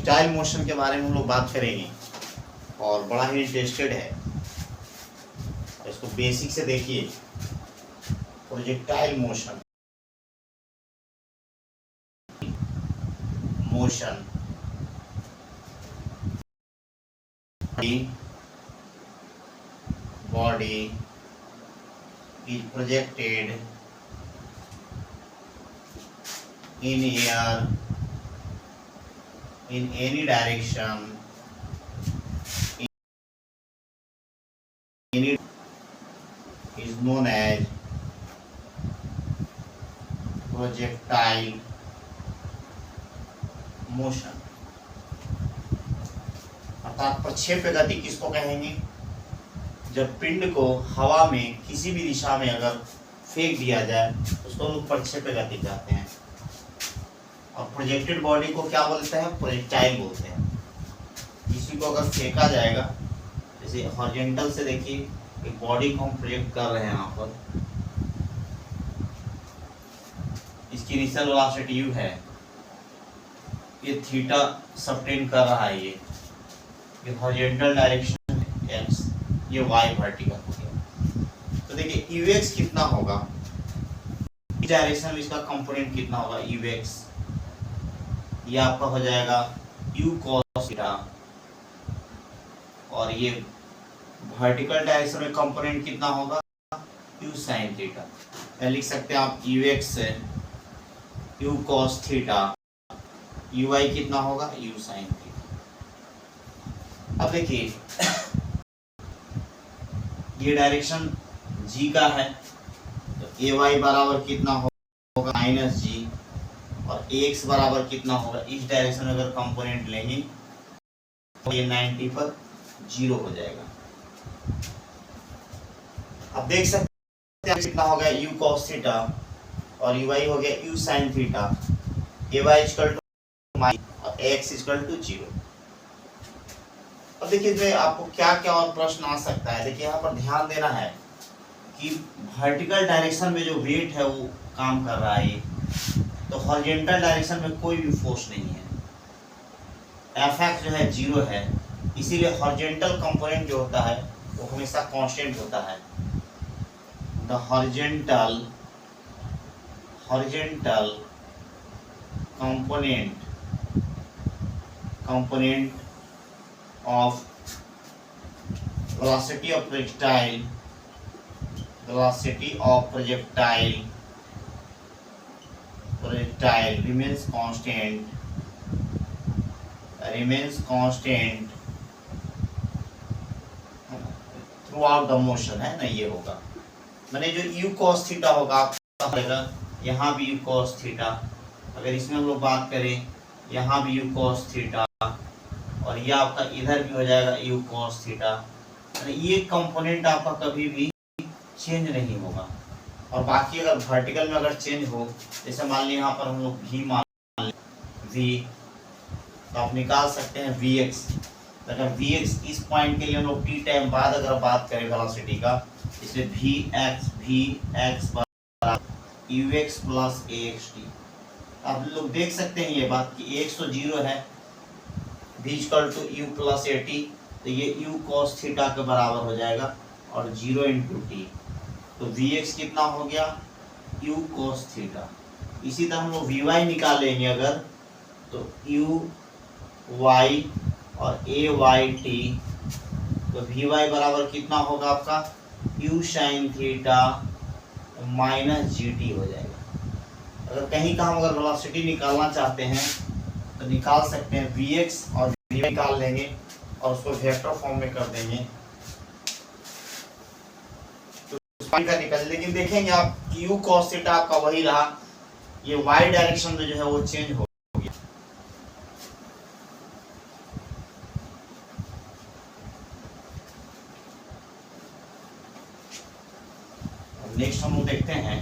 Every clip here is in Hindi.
प्रोजेक्टाइल मोशन के बारे में हम लोग बात करेंगे और बड़ा ही इंटरेस्टेड है। इसको बेसिक से देखिए। Projectile motion body is projected in air in any direction is known as projectile motion। अर्थात प्रक्षेप्य गति किसको कहेंगे? जब पिंड को हवा में किसी भी दिशा में अगर फेंक दिया जाए उसको लोग प्रक्षेप्य गति कहते हैं। और प्रोजेक्टेड बॉडी को क्या बोलते हैं? प्रोजेक्टाइल बोलते हैं। इसी को अगर फेंका जाएगा, जैसे हॉरिजॉन्टल से देखिए एक बॉडी को हम प्रोजेक्ट कर रहे हैं यहाँ पर, इसकी इनिशियल वेलोसिटी u है, ये थीटा सबटेंड कर रहा है, ये हॉरिजॉन्टल डायरेक्शन x, ये y वर्टिकल हो गया। तो देखिए ux कितना होगा, इस डायरेक्शन में इसका कंपोनेंट कितना होगा ux, ये आपका हो जाएगा u cos थीटा, और ये वर्टिकल डायरेक्शन में कंपोनेंट कितना होगा u sin थीटा। लिख सकते हैं आप ux से u cos थीटा, uy कितना होगा u sin थीटा। अब देखिए ये डायरेक्शन g का है, तो ay बराबर कितना होगा माइनस जी, और ax बराबर कितना होगा, इस डायरेक्शन में अगर कंपोनेंट लेंगे तो ये 90 पर 0 हो जाएगा। अब देख सकते हैं कितना हो गया u cos थीटा और uy हो गया u sin थीटा, ay इक्वल टू माइनस और ax इक्वल टू 0। अब देखिए इसमें आपको क्या क्या और प्रश्न आ सकता है। देखिए यहाँ पर ध्यान देना है कि वर्टिकल डायरेक्शन में जो वेट है वो काम कर रहा है, तो हॉरिजॉन्टल डायरेक्शन में कोई भी फोर्स नहीं है, Fx जो है 0 है, इसीलिए हॉरिजॉन्टल कंपोनेंट जो होता है वो हमेशा कांस्टेंट होता है। The horizontal component of velocity of projectile remains constant throughout the motion, है ना, ये होगा। मैंने जो u cos थीटा होगा आपका, यहाँ भी u cos थीटा, अगर इसमें हम लोग बात करें यहाँ भी u cos थीटा, और ये आपका इधर भी हो जाएगा u cos थीटा। ये कंपोनेंट आपका कभी भी चेंज नहीं होगा। और बाकी अगर वर्टिकल में अगर चेंज हो, जैसे मान लीजिए यहाँ पर हम लोग v मान लें v, तो आप निकाल सकते हैं vx। अगर vx इस पॉइंट के लिए हम लोग t टाइम बाद अगर बात करें वेलोसिटी का, इसमें vx बराबर ux प्लस axt। आप लोग देख सकते हैं ये बात कि ax तो 0 है, v equal to u plus at, तो ये u cos थीटा के बराबर हो जाएगा, और 0 इंटू t, तो vx कितना हो गया u cos थीटा। इसी तरह हम लोग vy निकालेंगे अगर, तो uy और ayt, तो vy बराबर कितना होगा आपका u sin theta minus gt हो जाएगा। अगर कहीं का हम अगर वेलोसिटी निकालना चाहते हैं तो निकाल सकते हैं, vx और vy निकाल लेंगे और उसको वेक्टर फॉर्म में कर देंगे तो का निकल। लेकिन देखेंगे आप u cos थीटा आपका वही रहा, ये y डायरेक्शन में जो है वो चेंज हो गया। नेक्स्ट हम लोग देखते हैं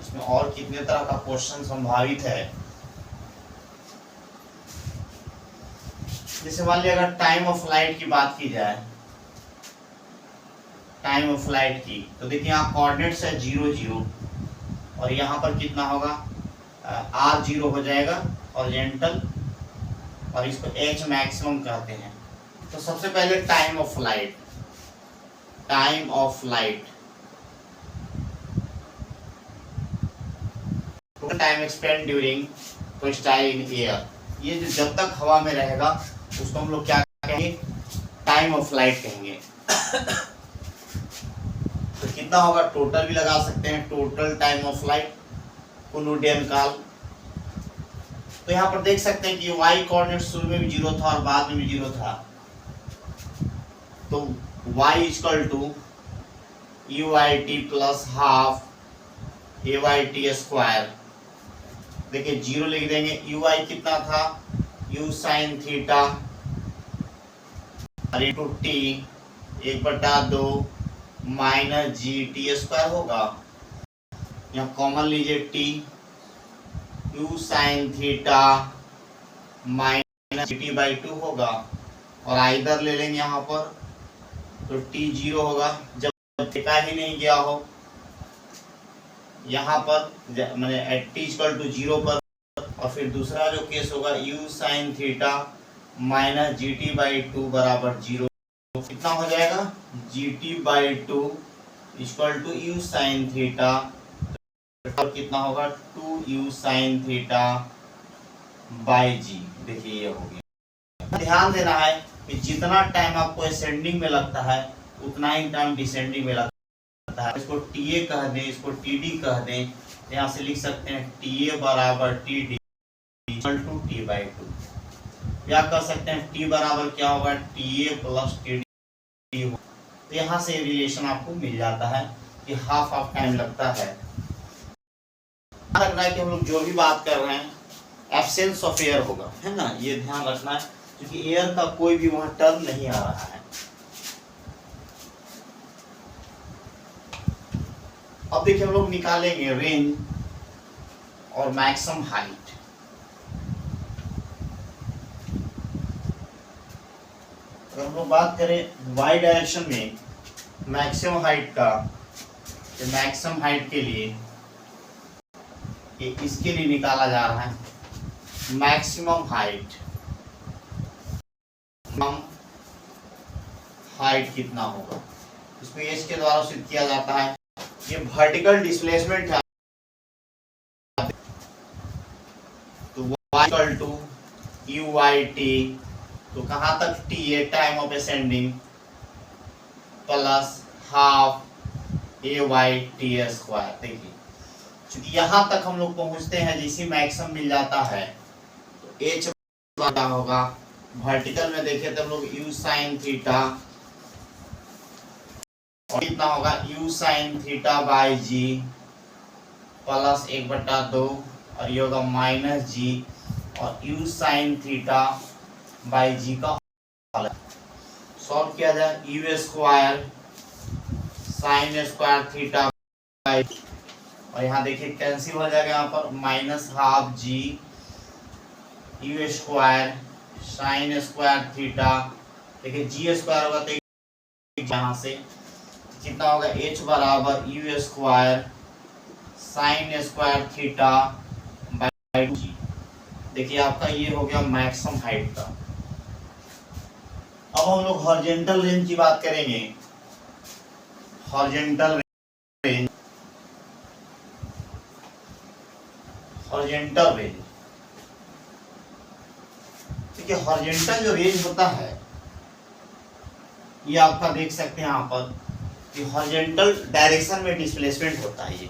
इसमें और कितने तरह का क्वेश्चन संभावित है। जैसे मान लिया अगर टाइम ऑफ फ्लाइट की बात की जाए, टाइम ऑफ फ्लाइट की, तो देखिए यहाँ कोऑर्डिनेट्स है 0 0, और यहाँ पर कितना होगा r0 हो जाएगा हॉरिजॉन्टल, और इसको एच मैक्सिमम कहते हैं। तो सबसे पहले time of flight, time of flight, time expand during projectile in air, ये जो जब तक हवा में रहेगा उसको हम लोग क्या कहेंगे, टाइम ऑफ फ्लाइट कहेंगे। तो कितना होगा, टोटल भी लगा सकते हैं, टोटल टाइम ऑफ फ्लाइट, कुल उड्डयन काल। तो यहाँ पर देख सकते हैं कि y कोऑर्डिनेट शुरू में भी 0 था और बाद में भी 0 था, तो y equal to UIT plus half AYT square. देखिए 0 लिख देंगे, UI कितना था, U साइन थीटा और into T 1/2 minus GT square होगा। यहाँ कॉमन लीजिए t, U sine theta minus GT/2 होगा, और इधर ले लेंगे यहाँ पर, तो t 0 होगा जब देखा ही नहीं गया हो। यहाँ पर मैंने t इक्वल टू 0 पर, और फिर दूसरा जो केस होगा U sine theta minus GT/2 बराबर 0, कितना हो जाएगा, GT/2 equal to U sine theta, और कितना होगा 2U sign theta by g. देखिए ये हो गया। ध्यान देना है कि जितना टाइम आपको असेंडिंग में लगता है उतना ही टाइम डिसेंडिंग में लगता है। इसको TA कह दें, इसको TD कह दें, यहाँ से लिख सकते हैं TA बराबर TD इक्वल टू T/2, या कह सकते हैं T बराबर क्या होगा, TA प्लस TD। तो यहाँ से रिलेशन आपको मिल जाता है कि हाफ ऑफ टाइम लगता है। ध्यान रखना है कि हम लोग जो भी बात कर रहे हैं एब्सेंस ऑफ एयर होगा, है ना, ये ध्यान रखना है, क्योंकि एयर का कोई भी वहां टर्म नहीं आ रहा है। अब देखिए हम लोग निकालेंगे रेंज और मैक्सिमम हाइट। अगर हम लोग बात करें वाई डायरेक्शन में मैक्सिमम हाइट का, तो मैक्सिमम हाइट के लिए ये इसके लिए निकाला जा रहा है मैक्सिमम हाइट, हाइट कितना होगा, इसको एच के द्वारा सिद्ध किया जाता है। ये वर्टिकल डिस्प्लेसमेंट है, तो y इक्वल टू UIT, तो कहां तक t है, time of ascending, plus half AYT square. देखिए क्योंकि यहां तक हम लोग पहुंचते हैं, जैसे मैक्सिमम मिल जाता है तो h बटा होगा, वर्टिकल में देखें तो हम लोग U साइन थीटा, और कितना होगा U sine theta by G plus 1/2, और ये होगा माइनस जी, और U sine theta by G का सॉल्व किया जाए, U square sine square theta by, और यहाँ देखिए कैंसिल हो जाएगा, यहाँ पर minus half G U square sine square theta, देखिए जी स्क्वायर होगा तो यहाँ से कितना होगा, H बराबर U square sine square theta by 2g। देखिए आपका ये हो गया मैक्सिमम हाइट का। अब हम लोग हॉरिजॉन्टल रेंज की बात करेंगे। हॉरिजॉन्टल रेंज, हॉरिजॉन्टल रेंज, देखिए हॉरिजॉन्टल जो रेंज होता है, ये आपका देख सकते हैं यहाँ पर कि हॉरिजॉन्टल डायरेक्शन में डिस्प्लेसमेंट होता है। ये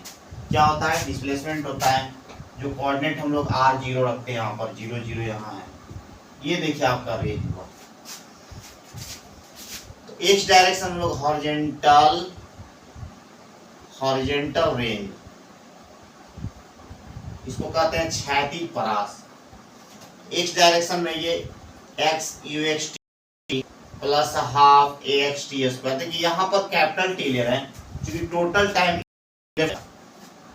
क्या होता है, डिस्प्लेसमेंट होता है। जो कोऑर्डिनेट हम लोग r0 रखते हैं, यहाँ पर 0 0 यहाँ है, ये देखिए आपका रेंज हुआ। तो x डायरेक्शन हम लोग हॉरिजॉन्टल, हॉरिजॉन्टल रेंज, इसको कहते हैं क्षैतिज परास। x डायरेक्शन में ये x UXT plus half AXT square. देखिए यहाँ पर कैपिटल T ले रहे हैं क्योंकि टोटल टाइम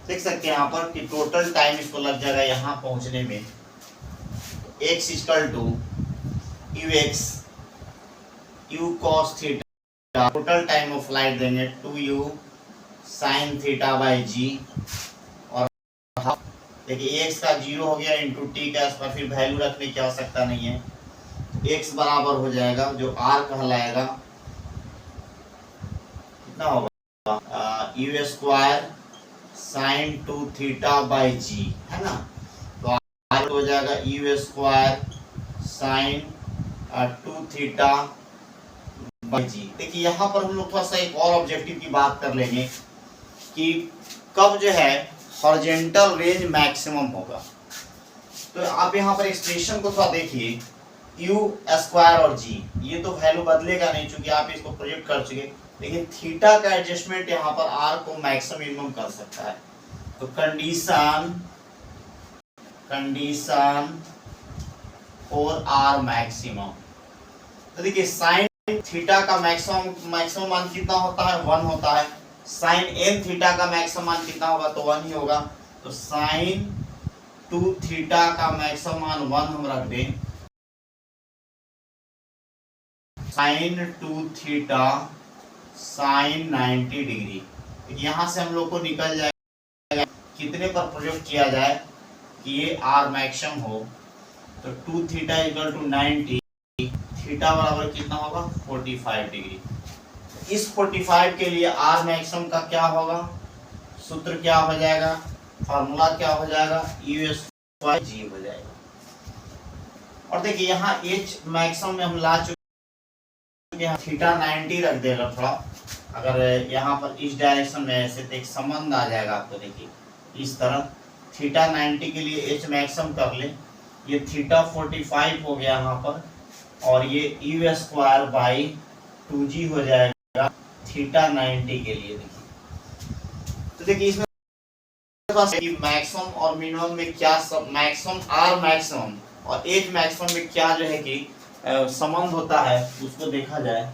देख सकते हैं यहाँ पर कि टोटल टाइम इसको लग जाएगा यहाँ पहुंचने में। x equal to UX U cos theta, total time of flight देंगे 2U sign theta by g, और देखिए x का 0 हो गया इंटू टी का स्क्वायर, फिर वैल्यू रखने की आवश्यकता नहीं है, x बराबर हो जाएगा जो r कहलाएगा, कितना होगा u square sine 2 theta by g, है ना। तो r हो जाएगा u square sine 2 theta by g. देखिए यहाँ पर हम लोग थोड़ा सा एक और ऑब्जेक्टिव की बात कर लेंगे कि कब जो है हॉरिजॉन्टल रेंज मैक्सिमम होगा। तो आप यहाँ पर एक्सप्रेशन को थोड़ा देखिए, यू स्क्वायर और जी, ये तो वैल्यू बदलेगा नहीं चूंकि आप इसको प्रोजेक्ट कर चुके, लेकिन थीटा का एडजस्टमेंट यहाँ पर आर को मैक्सिमम मिनिमम कर सकता है। तो कंडीशन फॉर आर मैक्सिमम, तो देखिए साइन थीटा का मैक्सिमम मान कितना होता है, 1 होता है। साइन एन थीटा का मैक्सिमम मान कितना होगा, तो 1 ही होगा। तो साइन 2 थीटा का मैक्सिमम मान 1 हम रख दें, साइन 2 थीटा साइन 90 डिग्री। यहां से हम लोग को निकल जाएगा कितने पर प्रोजेक्ट किया जाए कि ये आर मैक्सिमम हो, तो 2 थीटा इक्वल टू 90, थीटा बराबर कितना होगा 45 डिग्री। इस 45 के लिए आर मैक्सिमम का क्या होगा, सूत्र क्या हो जाएगा, फॉर्मूला क्या हो जाएगा, यू स्क्वायर जी हो जाएगा। और देखिए यहाँ एच मैक्सिमम में हम ला चुके हैं, थीटा 90 रख देगा थोड़ा, अगर यहाँ पर इस डायरेक्शन में ऐसे तो एक संबंध आ जाएगा आपको। देखिए इस तरह थीटा 90 के लिए एच मैक्सिमम कर ले, ये थीटा 45 हो गया यहाँ पर, और ये यू स्क्वायर बाई 2g हो जाएगा थीटा 90 के लिए। देखिए तो देखिए इसमें मैक्सिमम और मिनिमम में क्या सब, मैक्सिमम आर मैक्सिमम और एच मैक्सिमम में क्या जो है कि संबंध होता है उसको देखा जाए।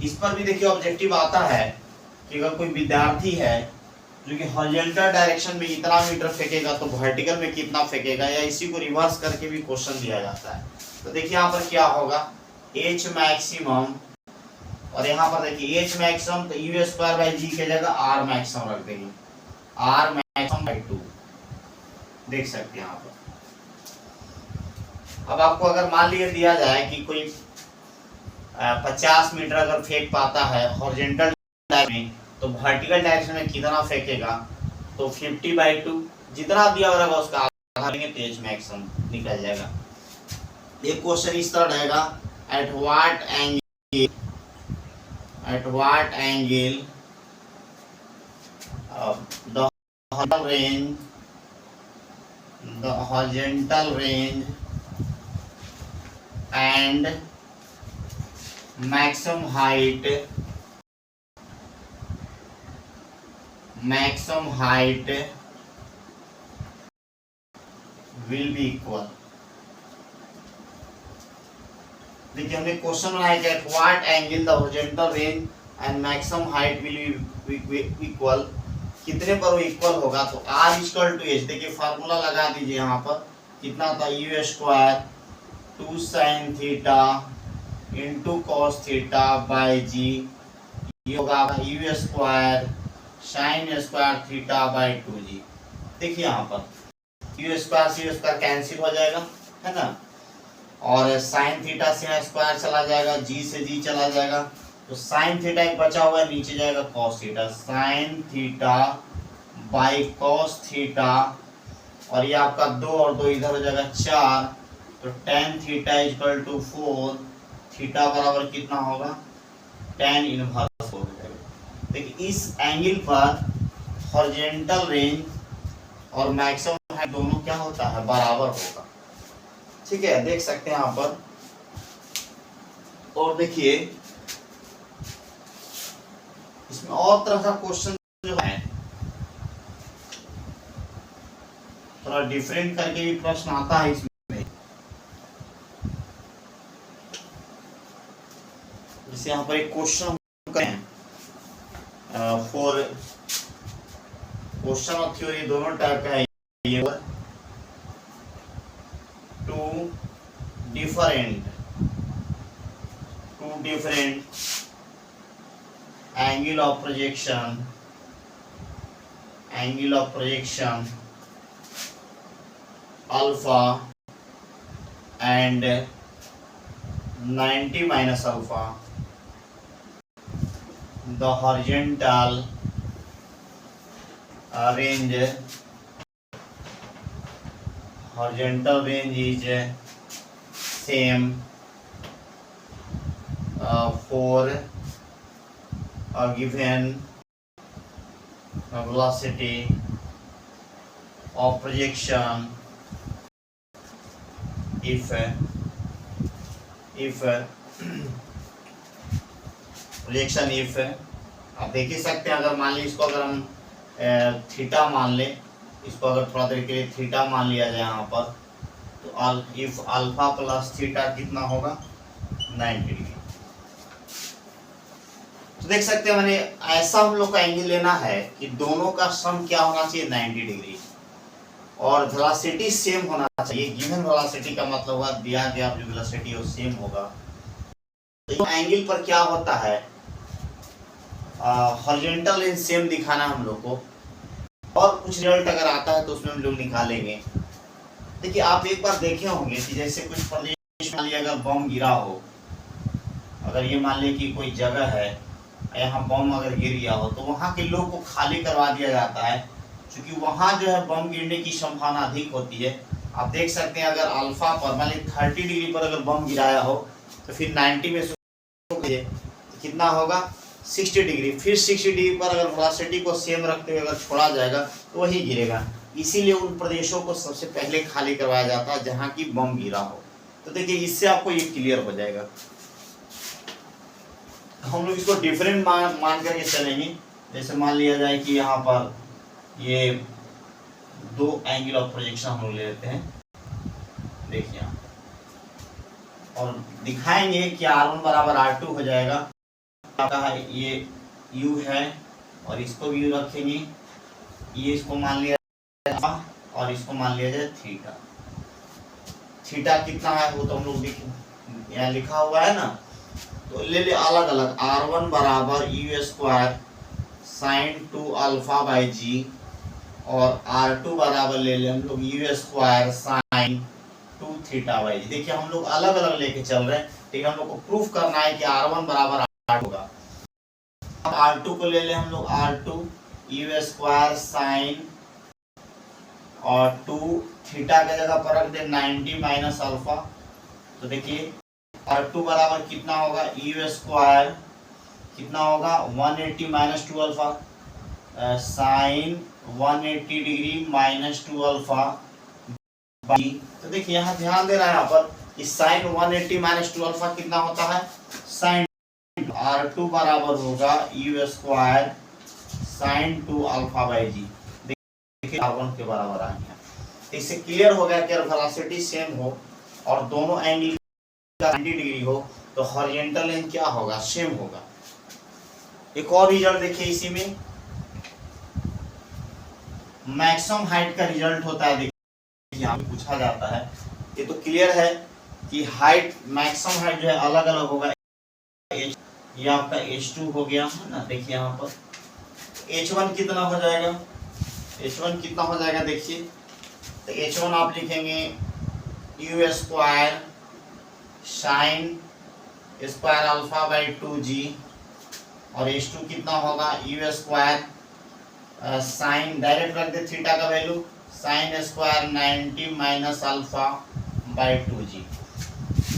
इस पर भी देखिए ऑब्जेक्टिव आता है कि अगर कोई विद्यार्थी है जो कि हॉरिजॉन्टल डायरेक्शन में इतना मीटर फेंकेगा तो वर्टिकल में कितना फेंकेगा, या इसी को रिवर्स करके भी क्वेश्चन दिया जाता है। तो देखिए यहाँ पर क्या होगा, एच मैक्सिमम, और यहाँ पर देखिए एच मैक्सिमम तो यू स्क्वायर बाई जी की जगह आर मैक्सिमम रख देंगे, आर मैक्सिमम बाई 2, देख सकते हैं यहाँ पर। अब आपको अगर मान लिया दिया जाए कि कोई 50 मीटर अगर फेंक पाता है हॉरिजॉन्टल डायरेक्शन में, तो वर्टिकल डायरेक्शन में कितना फेंकेगा, तो 50/2, जितना दिया रहेगा उसका आधा लेंगे तो एच मैक्सिमम निकल जाएगा। एक क्वेश्चन इस तरह रहेगा, eight what angle the horizontal range and maximum height will be equal। देखिए हमने क्वेश्चन बनाया कि at what angle the horizontal range and maximum height will be equal, कितने पर वो इक्वल होगा, तो r इक्वल टू एच। देखिए फार्मूला लगा दीजिए यहाँ पर, कितना था, u square 2 sine theta into cos theta by g, ये होगा u square sine square theta by 2g। देखिए यहाँ पर यू स्क्वायर से यू स्क्वायर कैंसिल हो जाएगा, है ना, और साइन थीटा से स्क्वायर चला जाएगा, जी से जी चला जाएगा, तो साइन थीटा एक बचा हुआ है, नीचे जाएगा cos theta, sign theta by cos theta, और ये आपका 2 और 2 इधर हो जाएगा 4, तो tan theta equal to 4, theta बराबर कितना होगा, tan इनवर्स हो जाएगा। देखिए इस एंगल पर हॉरिजॉन्टल रेंज और मैक्सिमम हाइट दोनों क्या होता है, बराबर होगा। ठीक है, देख सकते हैं यहाँ पर। और देखिए इसमें और तरह का क्वेश्चन जो है थोड़ा डिफरेंट करके भी प्रश्न आता है इसमें। जैसे यहाँ पर एक क्वेश्चन करें, फॉर क्वेश्चन और थ्योरी दोनों टाइप का है ये, two different angle of projection angle of projection alpha and 90 minus alpha, the horizontal range is same for a given velocity of projection if projection if आप देख ही सकते हैं। अगर मान ली इसको अगर हम थीटा मान ले, इसको अगर थोड़ा देर के लिए थीटा मान लिया जाए यहाँ पर, तो इफ अल्फा प्लस थीटा कितना होगा 90 डिग्री। तो देख सकते हैं मैंने ऐसा हम लोग का एंगल लेना है कि दोनों का सम क्या होना चाहिए 90 डिग्री और वेलोसिटी सेम होना चाहिए। गिवन वेलोसिटी का मतलब हुआ दिया गया जो वेलोसिटी है वो सेम होगा। तो एंगल पर क्या होता है हॉरिजॉन्टल लाइन सेम दिखाना हम लोग को, और कुछ रिजल्ट अगर आता है तो उसमें हम लोग निकालेंगे। देखिए आप एक बार देखे होंगे कि जैसे कुछ प्रदेश मान लिया अगर बम गिरा हो, अगर ये मान लिया कि कोई जगह है यहाँ बम अगर गिर गया हो तो वहाँ के लोग को खाली करवा दिया जाता है, क्योंकि वहाँ जो है बम गिरने की संभावना अधिक होती है। आप देख सकते हैं अगर अल्फा पर मान ली 30 डिग्री पर अगर बम गिराया हो तो फिर 90 में से तो कितना होगा 60 डिग्री, फिर 60 डिग्री पर अगर वेलोसिटी को सेम रखते हुए अगर छोड़ा जाएगा तो वही गिरेगा। इसीलिए उन प्रदेशों को सबसे पहले खाली करवाया जाता है जहाँ की बम गिरा हो। तो देखिए इससे आपको ये क्लियर हो जाएगा। हम लोग इसको डिफरेंट मान करके चलेंगे। जैसे मान लिया जाए कि यहाँ पर ये दो एंगल ऑफ प्रोजेक्शन हम लोग ले लेते हैं, देखिए और दिखाएंगे कि R1 बराबर R2 हो जाएगा। आपका ये U है और इसको भी U रखेंगे, ये इसको मान लिया जाए और इसको मान लिया जाए थीटा। थीटा कितना है वो तो हम लोग यहाँ लिखा हुआ है ना, तो ले ले अलग अलग। R1 बराबर U square sine 2 alpha by g और R2 बराबर ले ले हम लोग U square sine 2 theta by g. देखिए हम लोग अलग अलग लेके चल रहे हैं, ठीक है। हम लोग को प्रूफ करना है कि R1 बराबर R2 होगा। अब R2 को ले ले हम लोग R2 U स्क्वायर साइन और 2 थीटा के जगह पर रख दे 90 माइनस अल्फा। तो देखिए R2 बराबर कितना होगा U स्क्वायर कितना होगा 180 minus 2 alpha sign 180 degree minus 2 alpha. तो देखिए यहाँ ध्यान देना है यहाँ पर कि साइन 180 माइनस 2 अल्फा कितना होता है साइन। R2 बराबर होगा U square sine 2 alpha by g. देखिए R1 के बराबर आ गया। इससे क्लियर हो गया कि अगर वेलोसिटी सेम हो और दोनों एंगल 90 डिग्री हो तो हॉरिजॉन्टल लाइन क्या होगा सेम होगा। एक और रिजल्ट देखिए इसी में मैक्सिमम हाइट का रिजल्ट होता है। देखिए यहाँ पे पूछा जाता है, ये तो क्लियर है कि हाइट मैक्सिमम हाइट जो है अलग अलग होगा। ये आपका H2 हो गया है ना, देखिए यहाँ पर H1 कितना हो जाएगा, H1 कितना हो जाएगा देखिए। तो H1 आप लिखेंगे U square sine square alpha by 2g और H2 कितना होगा U स्क्वायर साइन डायरेक्ट रख दे थीटा का value sine square 90 minus alpha by 2g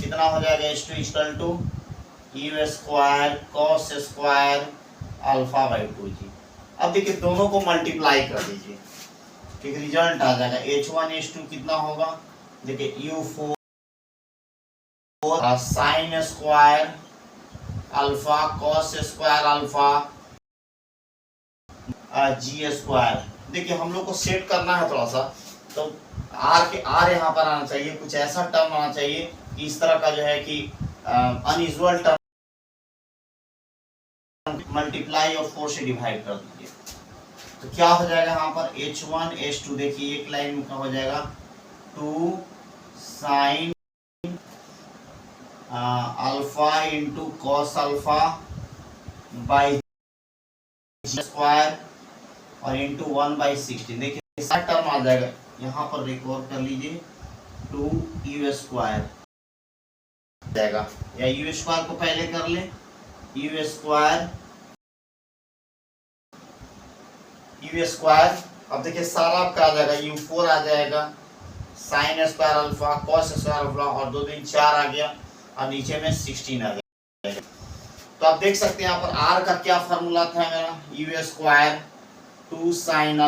कितना हो जाएगा H2 equal to U square cos square alpha by 2g। अब देखिए दोनों को मल्टीप्लाई कर दीजिए, ठीक रिजल्ट आ जाएगा। H1 H2 कितना होगा देखिए U4 sine square alpha cos square alpha g square. देखिए हम लोग को सेट करना है थोड़ा सा, तो आर यहाँ पर आना चाहिए, कुछ ऐसा टर्म आना चाहिए कि इस तरह का जो है कि अनयूजुअल टर्म मल्टीप्लाई और 4 से डिवाइड कर दीजिए। तो क्या हो जाएगा यहाँ पर H1 H2 देखिए एक लाइन में क्या हो जाएगा 2 sine alpha into cos alpha by square और इंटू 1/16। देखिए सारा टर्म आ जाएगा, यहाँ पर रिकॉर्ड कर लीजिए 2u² जाएगा, या u² को पहले कर ले, u²। अब देखिए सारा आपका आ जाएगा, u4 आ जाएगा, sign square alpha, cos square alpha, और 2 3 4 आ गया, और नीचे में 16 आ जाएगा। तो आप देख सकते हैं यहाँ पर r का क्या फॉर्मूला था मेरा, u² 2 sin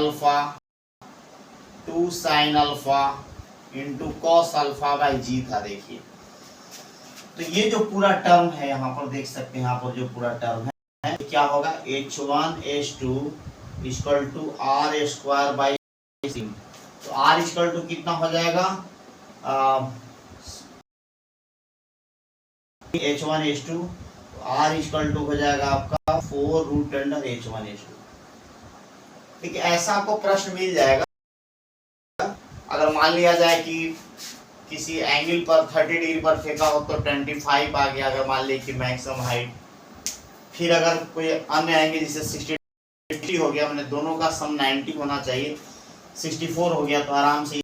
alpha into cos alpha by g था। देखिए तो ये जो पूरा टर्म है यहाँ पर देख सकते हैं, यहाँ पर जो पूरा टर्म है क्या होगा, h1h2 equal to r² by 3। तो r इक्वल टू कितना हो जाएगा, h1h2, r इक्वल टू हो जाएगा आपका 4√h1h2। ठीक है, ऐसा आपको प्रश्न मिल जाएगा। अगर मान लिया जाए कि किसी एंगल पर 30 डिग्री पर फेंका हो तो 25 आ गया, अगर मान लीजिए कि मैक्सिमम हाइट। फिर अगर कोई अन्य एंगल जैसे 60 हो गया, मैंने दोनों का सम 90 होना चाहिए, 64 हो गया तो आराम से।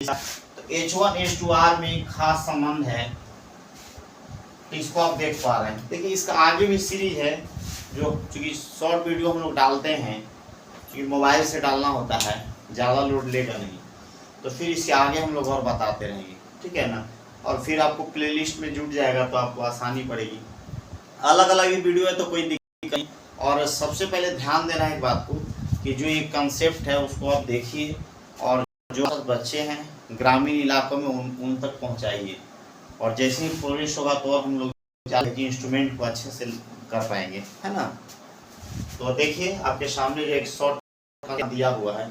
तो H1H2R में खास संबंध है, तो इसको आप देख पा रहे हैं। देखिए इसका आगे भी सीरीज है, जो चूंकि शॉर्ट वीडियो हम लोग डालते हैं, क्योंकि मोबाइल से डालना होता है, ज़्यादा लोड लेगा नहीं, तो फिर इसके आगे हम लोग और बताते रहेंगे, ठीक है ना। और फिर आपको प्लेलिस्ट में जुट जाएगा तो आपको आसानी पड़ेगी। अलग अलग ही वीडियो है तो कोई दिक्कत नहीं। और सबसे पहले ध्यान देना है एक बात को, कि जो ये कंसेप्ट है उसको आप देखिए, और जो बच्चे हैं ग्रामीण इलाकों में उन तक पहुँचाइए। और जैसे ही प्रोग्रेस होगा तो हम लोग इंस्ट्रूमेंट को अच्छे से कर पाएंगे, है ना। तो देखिए आपके सामने जो एक शॉर्ट दिया हुआ है,